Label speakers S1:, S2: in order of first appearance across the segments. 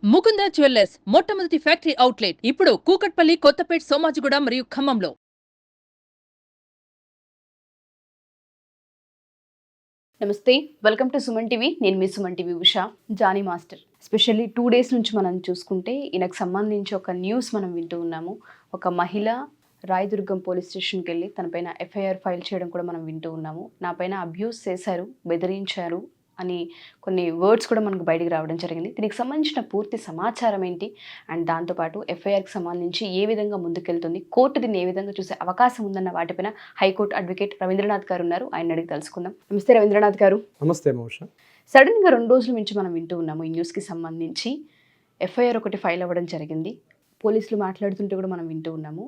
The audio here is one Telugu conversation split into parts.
S1: ముకుంద జ్యువెల్లర్స్ మొట్టమొదటి ఫ్యాక్టరీ అవుట్లెట్ ఇప్పుడు కూకట్పల్లి, కొత్తపేట్, సోమాజిగూడ మరియు ఖమ్మంలో.
S2: నమస్తే, వెల్కమ్ టు సుమన్ టీవీ. నేను మీ Suman TV Usha. Jani master specially 2 days నుంచి మనం చూసుకుంటే ఈయనకు సంబంధించి ఒక న్యూస్ మనం వింటూ ఉన్నాము. ఒక మహిళ రాయదుర్గం పోలీస్ స్టేషన్కి వెళ్ళి తనపైన ఎఫ్ఐఆర్ ఫైల్ చేయడం కూడా మనం వింటూ ఉన్నాము. నా పైన అబ్యూస్ చేశారు, బెదిరించారు అని కొన్ని వర్డ్స్ కూడా మనకు బయటికి రావడం జరిగింది. దీనికి సంబంధించిన పూర్తి సమాచారం ఏంటి, అండ్ దాంతోపాటు ఎఫ్ఐఆర్కి సంబంధించి ఏ విధంగా ముందుకెళ్తుంది, కోర్టు దీన్ని ఏ విధంగా చూసే అవకాశం ఉందన్న వాటిపైన హైకోర్టు అడ్వకేట్ రవీంద్రనాథ్ గారు ఉన్నారు. ఆయన అడిగి తెలుసుకుందాం. నమస్తే రవీంద్రనాథ్ గారు.
S3: నమస్తే మౌష.
S2: సడన్గా 2 రోజుల నుంచి మనం వింటూ ఉన్నాము ఈ న్యూస్కి సంబంధించి ఎఫ్ఐఆర్ ఒకటి ఫైల్ అవ్వడం జరిగింది. పోలీసులు మాట్లాడుతుంటే కూడా మనం వింటూ ఉన్నాము.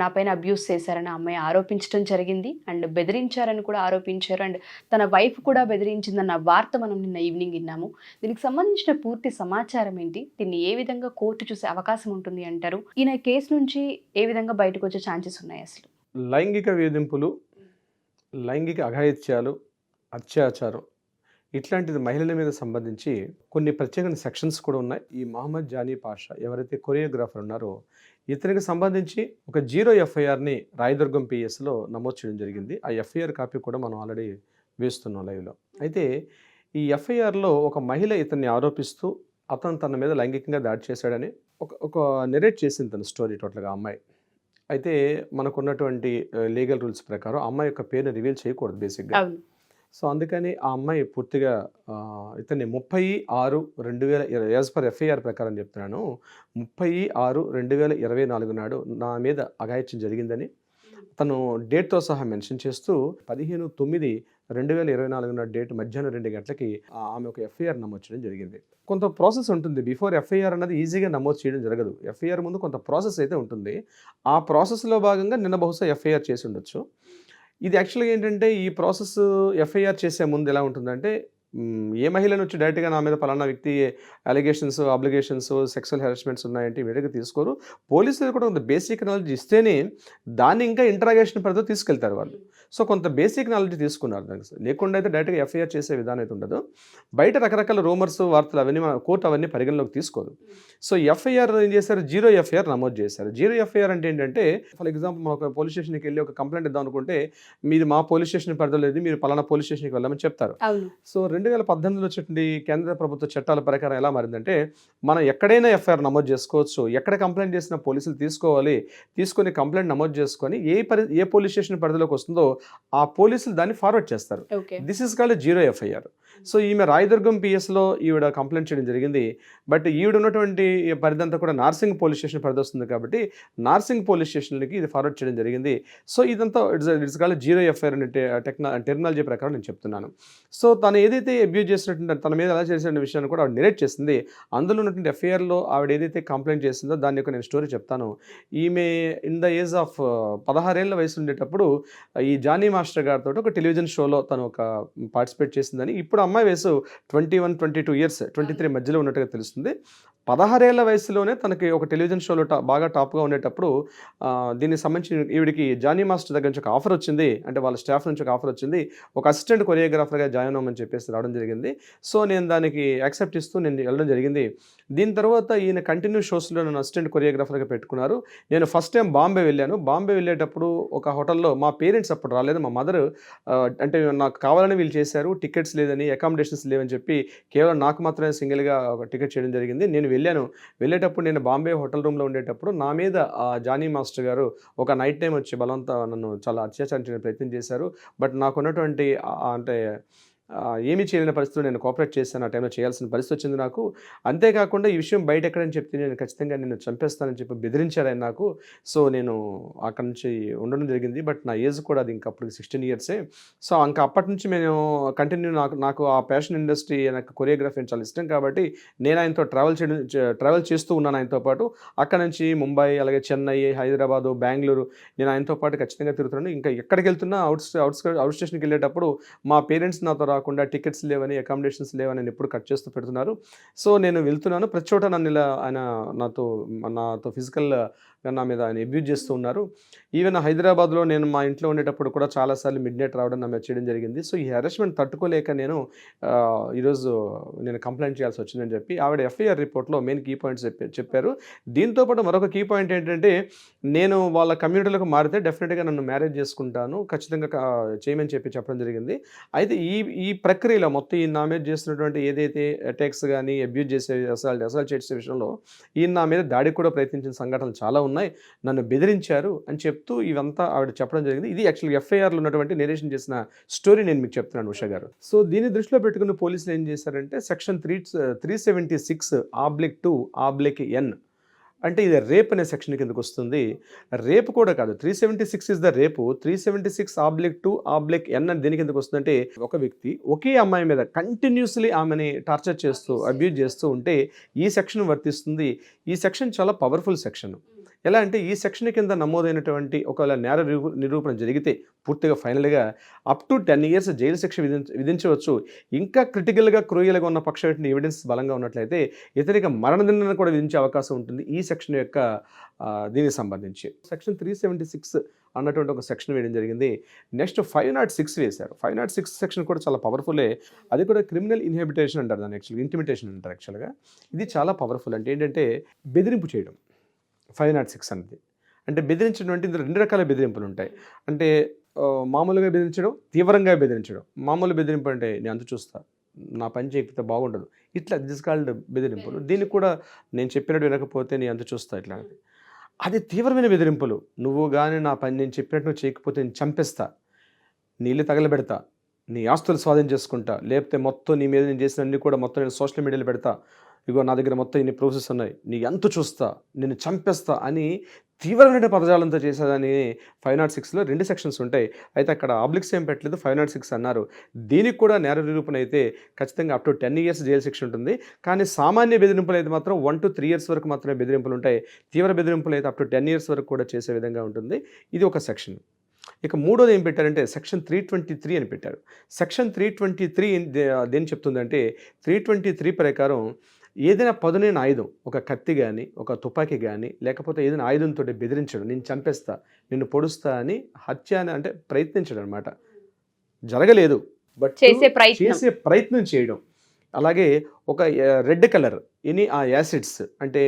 S2: నా పైన అబ్యూస్ చేశారని అమ్మాయి ఆరోపించడం జరిగింది, అండ్ బెదిరించారని కూడా ఆరోపించారు, అండ్ తన వైఫ్ కూడా బెదిరించిందన్న వార్త మనం నిన్న ఈవినింగ్ విన్నాము. దీనికి సంబంధించిన పూర్తి సమాచారం ఏంటి, దీన్ని ఏ విధంగా కోర్టు చూసే అవకాశం ఉంటుంది అంటారు, ఈయన కేసు నుంచి ఏ విధంగా బయటకు వచ్చే ఛాన్సెస్ ఉన్నాయి అసలు?
S3: లైంగిక వేధింపులు, లైంగిక అఘాయిత్యాలు, అత్యాచారం ఇట్లాంటిది మహిళల మీద సంబంధించి కొన్ని ప్రత్యేకమైన సెక్షన్స్ కూడా ఉన్నాయి. ఈ మహమ్మద్ జానీ పాషా ఎవరైతే కొరియోగ్రాఫర్ ఉన్నారో ఇతనికి సంబంధించి ఒక 0 ఎఫ్ఐఆర్ని రాయదుర్గం పిఎస్లో నమోదు చేయడం జరిగింది. ఆ ఎఫ్ఐఆర్ కాపీ కూడా మనం ఆల్రెడీ వేస్తున్నాం లైవ్లో. అయితే ఈ ఎఫ్ఐఆర్లో ఒక మహిళ ఇతన్ని ఆరోపిస్తూ అతను తన మీద లైంగికంగా దాడి చేశాడని ఒక నెరేట్ చేసింది తన స్టోరీ టోటల్గా అమ్మాయి. అయితే మనకున్నటువంటి లీగల్ రూల్స్ ప్రకారం అమ్మాయి యొక్క పేరుని రివీల్ చేయకూడదు బేసిక్గా. సో అందుకని ఆ అమ్మాయి పూర్తిగా ఇతన్ని 30/6/2020 యాజ్ పర్ ఎఫ్ఐఆర్ ప్రకారం చెప్తున్నాను, 30/6/2024 నాడు నా మీద అఘాయిత్యం జరిగిందని తను డేట్తో సహా మెన్షన్ చేస్తూ 15/9/2024 నాడు డేట్ మధ్యాహ్నం 2 గంటలకి ఆమె ఒక ఎఫ్ఐఆర్ నమోదు చేయడం జరిగింది. కొంత ప్రాసెస్ ఉంటుంది. బిఫోర్ ఎఫ్ఐఆర్ అన్నది ఈజీగా నమోదు చేయడం జరగదు. ఎఫ్ఐఆర్ ముందు కొంత ప్రాసెస్ అయితే ఉంటుంది. ఆ ప్రాసెస్లో భాగంగా నిన్న బహుశా ఎఫ్ఐఆర్ చేసి ఉండొచ్చు. ఇది యాక్చువల్గా ఏంటంటే ఈ ప్రాసెస్ ఎఫ్ఐఆర్ చేసే ముందు ఎలా ఉంటుందంటే, ఏ మహిళను వచ్చి డైరెక్ట్గా నా మీద పలానా వ్యక్తి అలిగేషన్స్, అబ్లిగేషన్స్, సెక్సువల్ హెరాస్మెంట్స్ ఉన్నాయంటే ఇమీడియట్గా తీసుకోరు. పోలీసులు కూడా కొంత బేసిక్ నాలెడ్జ్ ఇస్తేనే దాన్ని ఇంకా ఇంటరాగేషన్ పరిధిలో తీసుకెళ్తారు వాళ్ళు. సో కొంత బేసిక్ నాలెడ్జ్ తీసుకున్నారు దానికి. లేకుండా అయితే డైరెక్ట్గా ఎఫ్ఐఆర్ చేసే విధానం అయితే ఉండదు. బయట రకరకాల రూమర్స్, వార్తలు అవన్నీ కోర్టు అవన్నీ పరిగణలోకి తీసుకోదు. సో ఎఫ్ఐఆర్ ఏం చేశారు, 0 ఎఫ్ఐఆర్ నమోదు చేశారు. 0 ఎఫ్ఐఆర్ అంటే ఏంటంటే, ఫర్ ఎగ్జాంపుల్ మనం ఒక పోలీస్ స్టేషన్కి వెళ్ళి ఒక కంప్లైంట్ ఇద్దాం అనుకుంటే, మీరు మా పోలీస్ స్టేషన్ పరిధిలో లేదు, మీరు పలానా పోలీస్ స్టేషన్కి వెళ్ళమని చెప్తారు. సో 2018లో వచ్చిన కేంద్ర ప్రభుత్వ చట్టాల ప్రకారం ఎలా మారిందంటే, మనం ఎక్కడైనా ఎఫ్ఐఆర్ నమోదు చేసుకోవచ్చు. ఎక్కడ కంప్లైంట్ చేసిన పోలీసులు తీసుకొని కంప్లైంట్ నమోదు చేసుకొని ఏ పోలీస్ స్టేషన్ పరిధిలోకి వస్తుందో ఆ పోలీసులు దాన్ని ఫార్వర్డ్ చేస్తారు. This is called 0 FIR. So ఈమె రాయదుర్గం పిఎస్లో ఈవిడ కంప్లైంట్ చేయడం జరిగింది. బట్ ఈవిడ ఉన్నటువంటి పరిధి అంతా కూడా నార్సింగ్ పోలీస్ స్టేషన్ పరిధి వస్తుంది కాబట్టి నార్సింగ్ పోలీస్ స్టేషన్లకి ఇది ఫార్వర్డ్ చేయడం జరిగింది. సో ఇదంతా ఇట్స్ కాల్డ్ 0 ఎఫ్ఐఆర్ అనే టెర్మినాలజీ ప్రకారం నేను చెప్తున్నాను. సో తను ఏదైతే అబ్యూజ్ చేసినట్టు తన మీద ఎలా చేసిన విషయాన్ని కూడా ఆవిడ నెరేట్ చేసింది. అందులో ఉన్నటువంటి ఎఫ్ఐఆర్లో ఆవిడ ఏదైతే కంప్లైంట్ చేసిందో దాని యొక్క నేను స్టోరీ చెప్తాను. ఈమె ఇన్ ద ఏజ్ ఆఫ్ 16 ఏళ్ల వయసు ఉండేటప్పుడు ఈ జానీ మాస్టర్ గారితో ఒక టెలివిజన్ షోలో తను ఒక పార్టిసిపేట్ చేసిందని. ఇప్పుడు అమ్మాయి వయసు 21, 22 ఇయర్స్, 23 మధ్యలో ఉన్నట్టుగా తెలుస్తుంది. 16 ఏళ్ల వయసులోనే తనకి ఒక టెలివిజన్ షోలో బాగా టాప్గా ఉండేటప్పుడు దీనికి సంబంధించి ఈవిడికి జానీ మాస్టర్ దగ్గర నుంచి ఒక ఆఫర్ వచ్చింది. అంటే వాళ్ళ స్టాఫ్ నుంచి ఒక ఆఫర్ వచ్చింది, ఒక అసిస్టెంట్ కొరియోగ్రాఫర్గా జాయిన్ అవ్వమని చెప్పేసి రావడం జరిగింది. సో నేను దానికి యాక్సెప్ట్ ఇస్తూ నేను వెళ్ళడం జరిగింది. దీని తర్వాత ఈయన కంటిన్యూ షోస్లో నన్ను అసిస్టెంట్ కొరియోగ్రాఫర్గా పెట్టుకున్నారు. నేను ఫస్ట్ టైం బాంబే వెళ్ళాను. బాంబే వెళ్ళేటప్పుడు ఒక హోటల్లో మా పేరెంట్స్ అప్పుడు రాలేదు, మా మదర్ అంటే నాకు కావాలని వీళ్ళు చేశారు, టికెట్స్ లేదని, అకామిడేషన్స్ లేవని చెప్పి కేవలం నాకు మాత్రమే సింగిల్గా ఒక టికెట్ చేయడం జరిగింది. నేను వెళ్ళేటప్పుడు నేను బాంబే హోటల్ రూమ్లో ఉండేటప్పుడు నా మీద జానీ మాస్టర్ గారు ఒక నైట్ టైం వచ్చి నన్ను చాలా అత్యాచారించే ప్రయత్నం చేశారు. బట్ నాకున్నటువంటి అంటే ఏమీ చేయలేని పరిస్థితుల్లో నేను కోఆపరేట్ చేశాను. ఆ టైంలో చేయాల్సిన పరిస్థితి వచ్చింది నాకు. అంతేకాకుండా ఈ విషయం బయట ఎక్కడని చెప్తే నేను ఖచ్చితంగా నిన్ను చంపేస్తానని చెప్పి బెదిరించారు ఆయన నాకు. సో నేను అక్కడి నుంచి ఉండడం జరిగింది. బట్ నా ఏజ్ కూడా అది ఇంకప్పుడు 16 ఇయర్సే. సో ఇంకా అప్పటి నుంచి నేను కంటిన్యూ నాకు ఆ ఫ్యాషన్ ఇండస్ట్రీ, నాకు కొరియోగ్రఫీ చాలా ఇష్టం కాబట్టి నేను ఆయనతో ట్రావెల్ చేస్తూ ఉన్నాను. ఆయనతో పాటు అక్కడ నుంచి ముంబై, అలాగే చెన్నై, హైదరాబాదు, బెంగళూరు నేను ఆయనతో పాటు ఖచ్చితంగా తిరుగుతున్నాను. ఇంకా ఎక్కడికి వెళ్తున్నా అవుట్ స్టేషన్కి వెళ్ళేటప్పుడు మా పేరెంట్స్ నాతో రాకుండా, టికెట్స్ లేవని, అకామిడేషన్స్ లేవని నేను ఎప్పుడు కట్ చేస్తూ పెడుతున్నారు. సో నేను వెళ్తున్నాను, ప్రతి చోట నన్ను ఇలా ఆయన నాతో ఫిజికల్గా నా మీద ఆయన అబ్యూజ్ చేస్తూ ఉన్నారు. ఈవెన్ హైదరాబాద్లో నేను మా ఇంట్లో ఉండేటప్పుడు కూడా చాలాసార్లు మిడ్ నైట్ రావడం నా మీద చేయడం జరిగింది. సో ఈ హెరాస్మెంట్ తట్టుకోలేక నేను ఈరోజు నేను కంప్లైంట్ చేయాల్సి వచ్చిందని చెప్పి ఆవిడ ఎఫ్ఐఆర్ రిపోర్ట్లో మెయిన్ కీ పాయింట్స్ చెప్పారు. దీంతోపాటు మరొక కీ పాయింట్ ఏంటంటే, నేను వాళ్ళ కమ్యూనిటీలకు మారితే డెఫినెట్గా నన్ను మ్యారేజ్ చేసుకుంటాను, ఖచ్చితంగా చేయమని చెప్పడం జరిగింది. అయితే ఈ ప్రక్రియలో మొత్తం ఈ నా మీద చేస్తున్నటువంటి ఏదైతే అటాక్స్ కానీ, అబ్యూజ్ చేసే అసాల్ట్ చేసే విషయంలో ఈయన నా మీద దాడికి కూడా ప్రయత్నించిన సంఘటనలు చాలా ఉన్నాయి, నన్ను బెదిరించారు అని చెప్తూ ఇవంతా ఆవిడ చెప్పడం జరిగింది. ఇది యాక్చువల్గా ఎఫ్ఐఆర్లో ఉన్నటువంటి నేరేషన్ చేసిన స్టోరీ నేను మీకు చెప్తున్నాను ఉషా గారు. సో దీన్ని దృష్టిలో పెట్టుకుని పోలీసులు ఏం చేశారంటే, సెక్షన్ 376(2)(N) అంటే ఇది రేప్ అనే సెక్షన్ కిందకు వస్తుంది. రేపు కూడా కాదు, 376 ఇస్ ద రేపు, 376(2)(N) అని దేని కిందకు వస్తుందంటే, ఒక వ్యక్తి ఒకే అమ్మాయి మీద కంటిన్యూస్లీ ఆమెని టార్చర్ చేస్తూ అబ్యూజ్ చేస్తూ ఉంటే ఈ సెక్షన్ వర్తిస్తుంది. ఈ సెక్షన్ చాలా పవర్ఫుల్ సెక్షన్. ఎలా అంటే, ఈ సెక్షన్ కింద నమోదైనటువంటి ఒకవేళ నేర నిరూపణ జరిగితే పూర్తిగా ఫైనల్గా అప్ టు 10 years జైలు శిక్ష విధించవచ్చు. ఇంకా క్రిటికల్గా క్రూయల్గా ఉన్న పక్షం ఎవిడెన్స్ బలంగా ఉన్నట్లయితే ఇతనికి మరణదండన కూడా విధించే అవకాశం ఉంటుంది ఈ సెక్షన్ యొక్క దీనికి సంబంధించి. సెక్షన్ 376 అన్నటువంటి ఒక సెక్షన్ వేయడం జరిగింది. నెక్స్ట్ 506 వేశారు. 506 సెక్షన్ కూడా చాలా పవర్ఫుల్లే. అది కూడా క్రిమినల్ ఇన్హిబిటేషన్ అంటారు దాన్ని, యాక్చువల్గా ఇంటిమిటేషన్ అంటారు యాక్చువల్గా. ఇది చాలా పవర్ఫుల్. అంటే ఏంటంటే, బెదిరింపు చేయడం. 506 అనేది అంటే బెదిరించడం అంటే ఇందులో 2 రకాల బెదిరింపులు ఉంటాయి. అంటే మామూలుగా బెదిరించడం, తీవ్రంగా బెదిరించడం. మామూలు బెదిరింపు అంటే నేను అంత చూస్తా, నా పని చేయకపోతే బాగుండదు, ఇట్లా దిస్ కాల్డ్ బెదిరింపులు. దీనికి కూడా నేను చెప్పినట్టు వినకపోతే నీ అంత చూస్తా ఇట్లాంటిది. అది తీవ్రమైన బెదిరింపులు. నువ్వు కానీ నా పని నేను చెప్పినట్టు నువ్వు చేయకపోతే నేను చంపేస్తా, నీళ్ళు తగలబెడతా, నీ ఆస్తులు స్వాధీనం చేసుకుంటా, లేకపోతే మొత్తం నీ మీద నేను చేసిన అన్ని కూడా మొత్తం నేను సోషల్ మీడియాలో పెడతా, ఇగో నా దగ్గర మొత్తం ఇన్ని ప్రూఫ్స్ ఉన్నాయి, నీ ఎంత చూస్తా, నేను చంపేస్తా అని తీవ్రమైన పదజాలంతో చేసేదని 506లో 2 సెక్షన్స్ ఉంటాయి. అయితే అక్కడ ఆబ్లిక్స్ ఏం పెట్టలేదు, 506 అన్నారు. దీనికి కూడా నేర నిరూపణ అయితే ఖచ్చితంగా అప్ టు 10 years జైలు శిక్ష ఉంటుంది. కానీ సామాన్య బెదిరింపులు అయితే మాత్రం 1 to 3 years వరకు మాత్రమే బెదిరింపులు ఉంటాయి. తీవ్ర బెదిరింపులు అయితే అప్ టు 10 years వరకు కూడా చేసే విధంగా ఉంటుంది. ఇది ఒక సెక్షన్. ఇక మూడోది ఏం పెట్టారంటే, సెక్షన్ 323 అని పెట్టారు. సెక్షన్ 323 దేని చెప్తుందంటే, 323 ప్రకారం ఏదైనా పదునైన ఆయుధం, ఒక కత్తి కానీ, ఒక తుపాకీ కానీ, లేకపోతే ఏదైనా ఆయుధంతో బెదిరించడం, నేను చంపేస్తా, నిన్ను పొడుస్తా అని హత్య అని అంటే ప్రయత్నించడం అనమాట. జరగలేదు బట్ చేసే ప్రయత్నం చేయడం. అలాగే ఒక రెడ్ కలర్ ఎనీ ఆ యాసిడ్స్ అంటే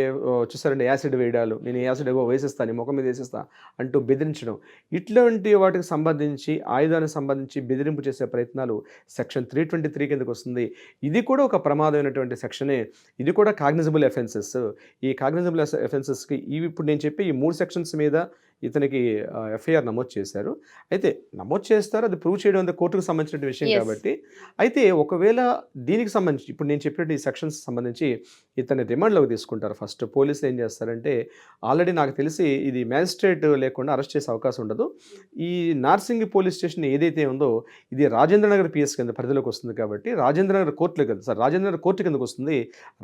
S3: చూసారండి, యాసిడ్ వేయడాలు, నేను యాసిడ్ ఏవో వేసేస్తాను, నీ ముఖం మీద వేసేస్తా అంటూ బెదిరించడం, ఇట్లాంటి వాటికి సంబంధించి ఆయుధానికి సంబంధించి బెదిరింపు చేసే ప్రయత్నాలు సెక్షన్ 323 కిందకు వస్తుంది. ఇది కూడా ఒక ప్రమాదమైనటువంటి సెక్షనే. ఇది కూడా కాగ్నిజబుల్ అఫెన్సెస్. ఈ కాగ్నిజబుల్ అఫెన్సెస్కి ఇప్పుడు నేను చెప్పి ఈ 3 సెక్షన్స్ మీద ఇతనికి ఎఫ్ఐఆర్ నమోదు చేశారు. అయితే నమోదు చేస్తారు, అది ప్రూవ్ చేయడం అనేది కోర్టుకు సంబంధించిన విషయం కాబట్టి. అయితే ఒకవేళ దీనికి సంబంధించి ఇప్పుడు నేను చెప్పినట్టు ఈ సెక్షన్స్ సంబంధించి ఇతన్ని రిమాండ్లోకి తీసుకుంటారు. ఫస్ట్ పోలీసులు ఏం చేస్తారంటే, ఆల్రెడీ నాకు తెలిసి ఇది మ్యాజిస్ట్రేట్ లేకుండా అరెస్ట్ చేసే అవకాశం ఉండదు. ఈ నార్సింగి పోలీస్ స్టేషన్ ఏదైతే ఉందో ఇది రాజేంద్రనగర్ పిఎస్ కింద పరిధిలోకి వస్తుంది కాబట్టి రాజేంద్రనగర్ కోర్టులో కదా సార్, రాజేంద్రనగర్ కోర్టు కిందకు వస్తుంది.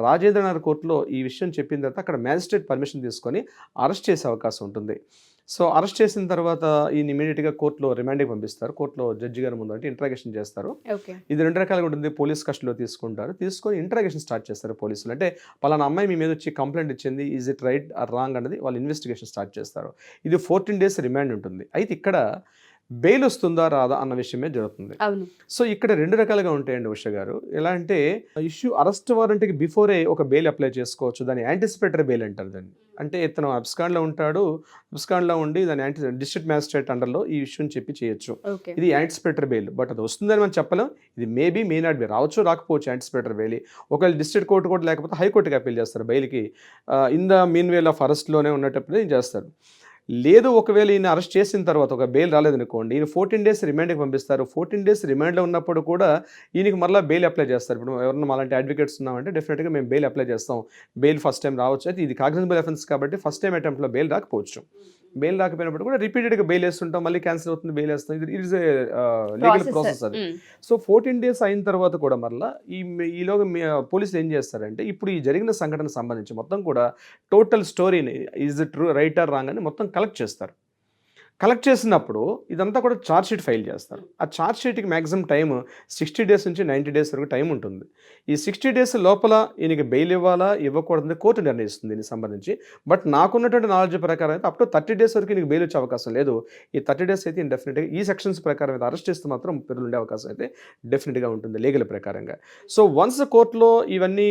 S3: రాజేంద్రనగర్ కోర్టులో ఈ విషయం చెప్పిన తర్వాత అక్కడ మ్యాజిస్ట్రేట్ పర్మిషన్ తీసుకొని అరెస్ట్ చేసే అవకాశం ఉంటుంది. సో అరెస్ట్ చేసిన తర్వాత ఈయన ఇమీడియట్గా కోర్టులో రిమాండ్కి పంపిస్తారు. కోర్టులో జడ్జి గారి ముందు అంటే ఇంట్రాగేషన్ చేస్తారు. ఇది 2 రకాలుగా ఉంటుంది. పోలీస్ కస్టడీలో తీసుకుంటారు, తీసుకొని ఇంట్రాగేషన్ స్టార్ట్ చేస్తారు పోలీసులు. అంటే పలానా అమ్మాయి మీ మీద వచ్చి కంప్లైంట్ ఇచ్చింది, is it right are wrong అన్నది వాళ్ళు ఇన్వెస్టిగేషన్ స్టార్ట్ చేస్తారు. ఇది 14 days రిమాండ్ ఉంటుంది. అయితే ఇక్కడ బెయిల్ వస్తుందా రాదా అన్న విషయమే జరుగుతుంది. సో ఇక్కడ 2 రకాలుగా ఉంటాయండి ఉష గారు. ఎలా అంటే, ఇష్యూ అరెస్ట్ వారెంట్కి బిఫోరే ఒక బెయిల్ అప్లై చేసుకోవచ్చు, దాన్ని యాంటిసిపేటరీ బెయిల్ అంటారు దాన్ని. అంటే ఇతను అబ్స్కాండ్లో ఉంటాడు, అబ్స్కాండ్లో ఉండి దాని డిస్ట్రిక్ట్ మ్యాజిస్ట్రేట్ అండర్లో ఈ ఇష్యూని చెప్పి చేయొచ్చు. ఇది యాంటిసిపేటరీ బెయిల్. బట్ అది వస్తుందని మనం చెప్పలేం. ఇది మేబీ మే నాట్ బి, రావచ్చు రాకపోవచ్చు యాంటిసిపేటరీ బెయిల్. ఒకవేళ డిస్ట్రిక్ట్ కోర్టు కూడా లేకపోతే హైకోర్టుకి అప్పీల్ చేస్తారు బెయిల్కి. In the meanwhile of అరెస్ట్లోనే ఉన్నప్పుడు చేస్తారు. లేదు ఒకవేళ ఈయన అరెస్ట్ చేసిన తర్వాత ఒక బెయిల్ రాలేదనుకోండి, ఈయన 14 days రిమాండ్కి పంపిస్తారు. 14 days రిమాండ్లో ఉన్నప్పుడు కూడా ఈయనకి మళ్ళీ బెయిల్ అప్లై చేస్తారు. ఇప్పుడు ఎవరన్నా అలాంటి అడ్వకేట్స్ ఉన్నామంటే డెఫినెట్గా మేము బెయిల్ అప్లై చేస్తాం. బెయిల్ ఫస్ట్ టైం రావచ్చు. అయితే ఇది కాగ్నిజబుల్ అఫెన్స్ కాబట్టి ఫస్ట్ టైం అటెంప్ట్లో బెయిల్ రాకపోవచ్చు. బెయిల్ రాకపోయినప్పుడు కూడా రిపీటెడ్గా బెయిల్ వేస్తుంటాం, మళ్ళీ క్యాన్సిల్ అవుతుంది, బెయిల్ వేస్తాం. ఇది it is a legal process అది. సో 14 days అయిన తర్వాత కూడా మళ్ళీ ఈలోగా పోలీసులు ఏం చేస్తారంటే, ఇప్పుడు ఈ జరిగిన సంఘటన సంబంధించి మొత్తం కూడా టోటల్ స్టోరీని is it true right are wrong అని మొత్తం కలెక్ట్ చేస్తారు. కలెక్ట్ చేసినప్పుడు ఇదంతా కూడా ఛార్జ్ షీట్ ఫైల్ చేస్తారు. ఆ ఛార్జ్ షీట్కి మ్యాక్సిమం టైం 60 డేస్ నుంచి 90 డేస్ వరకు టైం ఉంటుంది. ఈ 60 డేస్ లోపల ఈయనకి బెయిల్ ఇవ్వాలా ఇవ్వకూడదని కోర్టు నిర్ణయిస్తుంది దీనికి సంబంధించి. బట్ నాకున్నటువంటి నాలెడ్జ్ ప్రకారం అయితే అప్ టు 30 డేస్ వరకు ఈయనకి బెయిల్ వచ్చే అవకాశం లేదు. ఈ 30 డేస్ అయితే డెఫినెట్గా ఈ సెక్షన్స్ ప్రకారం అయితే అరెస్ట్ చేస్తే మాత్రం 30 రోజులు ఉండే అవకాశం అయితే డెఫినెట్గా ఉంటుంది లీగల్ ప్రకారంగా. సో వన్స్ కోర్టులో ఇవన్నీ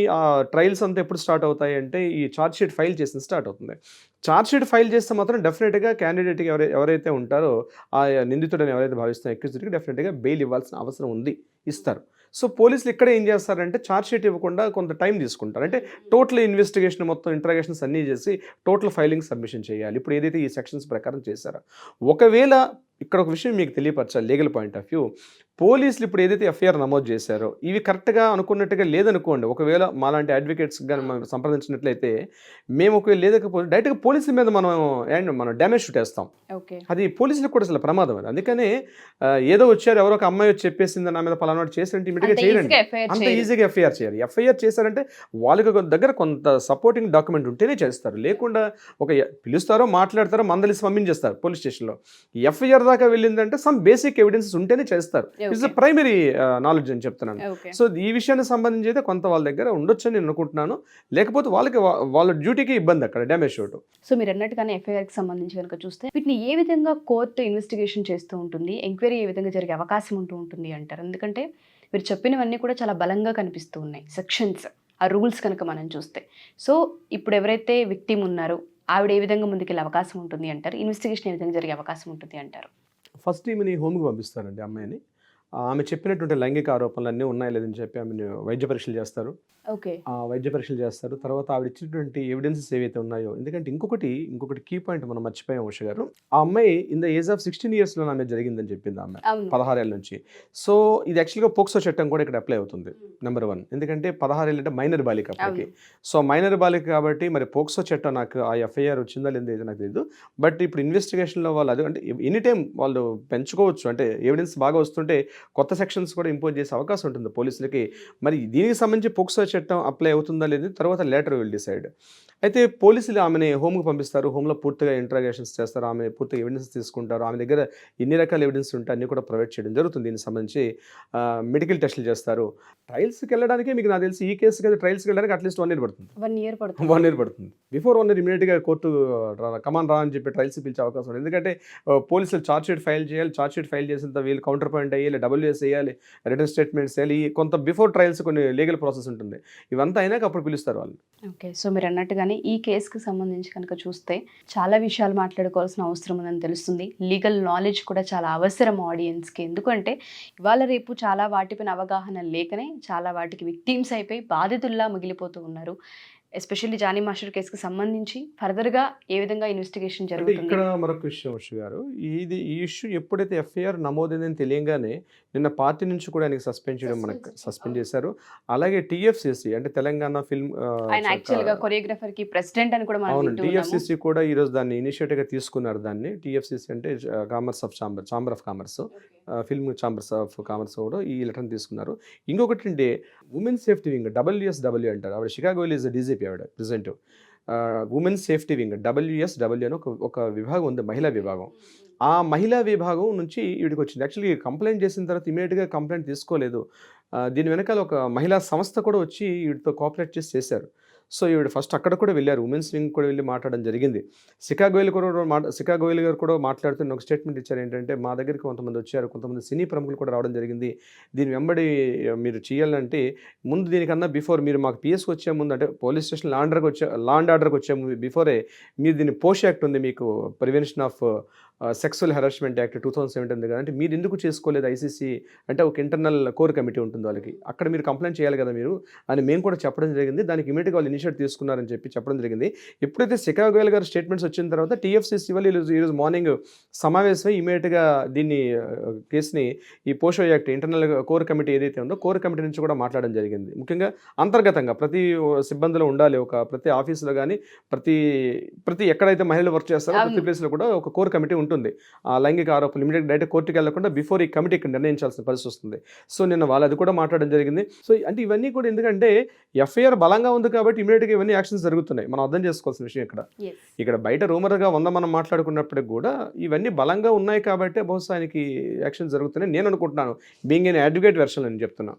S3: ట్రయల్స్ అంతా ఎప్పుడు స్టార్ట్ అవుతాయి అంటే ఈ ఛార్జ్ షీట్ ఫైల్ చేసిన స్టార్ట్ అవుతుంది. ఛార్జ్ షీట్ ఫైల్ చేస్తే మాత్రం డెఫినెట్గా క్యాండిడేట్కి ఎవరైతే ఉంటారో ఆ నిందితుడని ఎవరైతే భావిస్తున్న అక్యూజ్డ్కి డెఫినెట్గా బెయిల్ ఇవ్వాల్సిన అవసరం ఉంది, ఇస్తారు. సో పోలీసులు ఇక్కడ ఏం చేస్తారంటే ఛార్జ్ షీట్ ఇవ్వకుండా కొంత టైం తీసుకుంటారు. అంటే టోటల్ ఇన్వెస్టిగేషన్ మొత్తం ఇంట్రాగేషన్స్ అన్నీ చేసి టోటల్ ఫైలింగ్ సబ్మిషన్ చేయాలి. ఇప్పుడు ఏదైతే ఈ సెక్షన్స్ ప్రకారం చేశారో, ఒకవేళ ఇక్కడ ఒక విషయం మీకు తెలియపరచాలి లీగల్ పాయింట్ ఆఫ్ వ్యూ. పోలీసులు ఇప్పుడు ఏదైతే ఎఫ్ఐఆర్ నమోదు చేశారో ఇవి కరెక్ట్గా అనుకున్నట్టుగా లేదనుకోండి, ఒకవేళ మాలాంటి అడ్వకేట్స్ కానీ మనం సంప్రదించినట్లయితే మేము ఒకవేళ లేకపోతే డైరెక్ట్గా పోలీసుల మీద మనం డ్యామేజ్ షూట్ వేస్తాం. అది పోలీసులకు కూడా అసలు ప్రమాదం. అది అందుకనే ఏదో వచ్చారు ఎవరో ఒక అమ్మాయి వచ్చి చెప్పేసింది నా మీద పలానా చేసినట్టు ఇమీడియట్గా చేయండి, అంత ఈజీగా ఎఫ్ఐఆర్ చేయాలి. ఎఫ్ఐఆర్ చేశారంటే వాళ్ళకి దగ్గర కొంత సపోర్టింగ్ డాక్యుమెంట్ ఉంటేనే చేస్తారు. లేకుండా ఒక పిలుస్తారో మాట్లాడతారో మందలిసి పంపించేస్తారు పోలీస్ స్టేషన్లో. ఎఫ్ఐఆర్ దాకా వెళ్ళిందంటే సమ్ బేసిక్ ఎవిడెన్సెస్ ఉంటేనే చేస్తారు. ఇట్స్ ప్రైమరీ నాలెడ్జ్ అని చెప్తున్నాను. సో ఈ విషయానికి సంబంధించి అయితే కొంత వాళ్ళ దగ్గర ఉండొచ్చని నేను అనుకుంటున్నాను. లేకపోతే వాళ్ళ డ్యూటీకి ఇబ్బంది అక్కడ డ్యామేజ్ షూట్.
S2: సో మీరు అన్నట్టుగానే ఎఫ్ఐఆర్కి సంబంధించి కనుక చూస్తే వీటిని ఏ విధంగా కోర్టు ఇన్వెస్టిగేషన్ చేస్తూ ఉంటుంది, ఎంక్వైరీ ఏ విధంగా జరిగే అవకాశం ఉంటుంది అంటారు? ఎందుకంటే మీరు చెప్పినవన్నీ కూడా చాలా బలంగా కనిపిస్తూ ఉన్నాయి సెక్షన్స్, ఆ రూల్స్ కనుక మనం చూస్తే. సో ఇప్పుడు ఎవరైతే విక్టిమ్ ఉన్నారో ఆవిడ ఏ విధంగా ముందుకెళ్ళే అవకాశం ఉంటుంది అంటారు? ఇన్వెస్టిగేషన్ ఏ విధంగా జరిగే అవకాశం ఉంటుంది అంటారు?
S3: ఫస్ట్ ఈమెని హోమ్కి పంపిస్తారండి అమ్మాయిని. ఆమె చెప్పినటువంటి లైంగిక ఆరోపణలు అన్నీ ఉన్నాయా లేదని చెప్పి ఆమెను వైద్య పరీక్షలు చేస్తారు. వైద్య పరీక్షలు చేస్తారు. తర్వాత ఆవిడ ఇచ్చినటువంటి ఎవిడెన్సెస్ ఏవైతే ఉన్నాయో, ఎందుకంటే ఇంకొకటి కీ పాయింట్ మనం మర్చిపోయాం ఉష గారు. ఆ అమ్మాయి ఇన్ ద ఏజ్ ఆఫ్ 16 yearsలో ఆమె జరిగిందని చెప్పింది ఆమె 16 ఏళ్ళ నుంచి. సో ఇది యాక్చువల్గా పోక్సో చట్టం కూడా ఇక్కడ అప్లై అవుతుంది. నెంబర్ 1, ఎందుకంటే 16 ఏళ్ళు అంటే మైనర్ బాలిక అప్పటికి. సో మైనర్ బాలిక కాబట్టి మరి పోక్సో చట్టం నాకు ఆ ఎఫ్ఐఆర్ వచ్చిందా లేదా నాకు తెలియదు. బట్ ఇప్పుడు ఇన్వెస్టిగేషన్లో వాళ్ళు అది అంటే ఎనీ టైం వాళ్ళు పెంచుకోవచ్చు. అంటే ఎవిడెన్స్ బాగా వస్తుంటే కొత్త సెక్షన్స్ కూడా ఇంపోజ్ చేసే అవకాశం ఉంటుంది పోలీసులకి. మరి దీనికి సంబంధించి పోక్సో చట్టం అప్లై అవుతుందా లేదు తర్వాత లేటర్ విల్ డిసైడ్. అయితే పోలీసులు ఆమెని హోమ్కి పంపిస్తారు. హోమ్లో పూర్తిగా ఇంట్రాగేషన్స్ చేస్తారు. ఆమె పూర్తిగా ఎవిడెన్స్ తీసుకుంటారు. ఆమె దగ్గర ఎన్ని రకాల ఎవిడెన్స్ ఉంటే అన్నీ కూడా ప్రొవైడ్ చేయడం జరుగుతుంది. దీనికి సంబంధించి మెడికల్ టెస్టులు చేస్తారు. ట్రయల్స్కి వెళ్ళడానికి మీకు నాకు తెలిసి ఈ కేసుకి అయితే ట్రయల్స్కి వెళ్ళడానికి అట్లీస్ట్ 1 year పడుతుంది. 1 year పడుతుంది. బిఫోర్ 1 year ఇమీడియట్గా కోర్టు కమాన్ రా అని చెప్పి ట్రయల్స్ పిలిచే అవకాశం ఉంది. ఎందుకంటే పోలీసులు ఛార్జ్ షీట్ ఫైల్ చేయాలి. ఛార్జ్ షీట్ ఫైల్ చేసిన తర్వాత వీళ్ళు కౌంటర్ పాయింట్ అయ్యాలి, WS వేయాలి, రిటర్న్ స్టేట్మెంట్స్ వేయాలి. కొంత బిఫోర్ ట్రయల్స్ కొన్ని లీగల్ ప్రాసెస్ ఉంటుంది. ఇవంతా అయినాక అప్పుడు పిలుస్తారు వాళ్ళు.
S2: ఓకే. సో మీరు అన్నట్టుగానే ఈ కేసుకి సంబంధించి కనుక చూస్తే చాలా విషయాలు మాట్లాడుకోవాల్సిన అవసరం ఉందని తెలుస్తుంది. లీగల్ నాలెడ్జ్ కూడా చాలా అవసరం ఆడియన్స్కి. ఎందుకంటే ఇవాళ రేపు చాలా వాటిపైన అవగాహన లేకనే చాలా వాటికి విక్టిమ్స్ అయిపోయి బాధితుల్లా మిగిలిపోతూ ఉన్నారు. ఎస్పెషల్లీ జానీ మాస్టర్ కేసుకి సంబంధించి ఫర్దర్గా ఏ విధంగా ఇన్వెస్టిగేషన్ జరుగుతుంది?
S3: ఇక్కడ మరొక విషయం వర్ష గారు, ఈ ఇష్యూ ఎప్పుడైతే ఎఫ్ఐఆర్ నమోదైందని తెలియగానే నిన్న పార్టీ నుంచి కూడా ఆయనకి సస్పెండ్ చేయడం మనకు సస్పెండ్ చేశారు. అలాగే TFCC అంటే తెలంగాణ ఫిల్మ్
S2: కొరియోగ్రాఫర్ కి ప్రెసిడెంట్ అని కూడా మనం
S3: TFCC కూడా ఈరోజు దాన్ని ఇనిషియేటివ్గా తీసుకున్నారు. దాన్ని TFCC అంటే chamber of commerce, film chambers of commerce కూడా ఈ లెటర్ని తీసుకున్నారు. ఇంకొకటి అంటే ఉమెన్ సేఫ్టీ వింగ్ WSW అంటారు. ఆవిడ షికాగో ఈజ్ DGP ఆవిడ president. Women safety wing WSW అని ఒక విభాగం ఉంది, మహిళా విభాగం. ఆ మహిళా విభాగం నుంచి వీడికి వచ్చింది. యాక్చువల్లీ కంప్లైంట్ చేసిన తర్వాత ఇమీడియట్గా కంప్లైంట్ తీసుకోలేదు. దీని వెనకాల ఒక మహిళా సంస్థ కూడా వచ్చి వీటితో కోఆపరేట్ చేశారు. సో ఈవిడ ఫస్ట్ అక్కడ కూడా వెళ్ళారు, ఉమెన్స్ వింగ్ కూడా వెళ్ళి మాట్లాడడం జరిగింది. సికాగోయిల్ గారు కూడా మాట్లాడుతున్న ఒక స్టేట్మెంట్ ఇచ్చారు. ఏంటంటే మా దగ్గరికి కొంతమంది వచ్చారు, కొంతమంది సినీ ప్రముఖులు కూడా రావడం జరిగింది. దీని వెంబడి మీరు చేయాలంటే ముందు దీనికన్నా బిఫోర్ మీరు మాకు పిఎస్కి వచ్చే ముందు అంటే పోలీస్ స్టేషన్ లా అండ్ ఆర్డర్కి వచ్చే బిఫోరే మీరు దీన్ని పోష్ యాక్ట్ ఉంది మీకు, prevention of sexual harassment act 2017 ఉంది కదా, అంటే మీరు ఎందుకు చేసుకోలేదు ICC అంటే ఒక ఇంటర్నల్ కోర్ కమిటీ ఉంటుంది వాళ్ళకి, అక్కడ మీరు కంప్లైంట్ చేయాలి కదా మీరు అని మేము కూడా చెప్పడం జరిగింది. దానికి ఇమీడియట్గా వాళ్ళు ఇనిషియేట్ తీసుకున్నారని చెప్పడం జరిగింది. ఎప్పుడైతే సికాగోయల్ గారు స్టేట్మెంట్స్ వచ్చిన తర్వాత TFCC వాళ్ళు ఈరోజు మార్నింగ్ సమావేశమై ఇమీడియట్గా దీన్ని కేసుని ఈ పోషో యాక్ట్ ఇంటర్నల్ కోర్ కమిటీ ఏదైతే ఉందో కోర్ కమిటీ నుంచి కూడా మాట్లాడడం జరిగింది. ముఖ్యంగా అంతర్గతంగా ప్రతి సిబ్బందిలో ఉండాలి, ప్రతి ఆఫీసులో కానీ ప్రతి ఎక్కడైతే మహిళలు వర్క్ చేస్తారో ప్రతి ప్లేస్లో కూడా ఒక కోర్ కమిటీ ఉంటుంది. ఆ లైంగిక ఆరోపణలు ఇమీడియట్ డైరెక్ట్ కోర్టుకి వెళ్లకుండా బిఫోర్ ఈ కమిటీ ఇక్కడ నిర్ణయించాల్సిన పరిస్థితి వస్తుంది. సో నిన్న వాళ్ళు అది కూడా మాట్లాడడం జరిగింది. సో అంటే ఇవన్నీ కూడా ఎందుకంటే ఎఫ్ఐఆర్ బలంగా ఉంది కాబట్టి ఇమీడియట్గా ఇవన్నీ యాక్షన్స్ జరుగుతున్నాయి. మనం అర్థం చేసుకోవాల్సిన విషయం ఇక్కడ బయట రూమర్గా మనం మాట్లాడుకున్నప్పటికి కూడా ఇవన్నీ బలంగా ఉన్నాయి కాబట్టి బహుశా ఆయనకి యాక్షన్ జరుగుతున్నాయి నేను అనుకుంటున్నాను. బీయింగ్ ఎన్ అడ్వకేట్ వెర్షన్ అని చెప్తున్నా.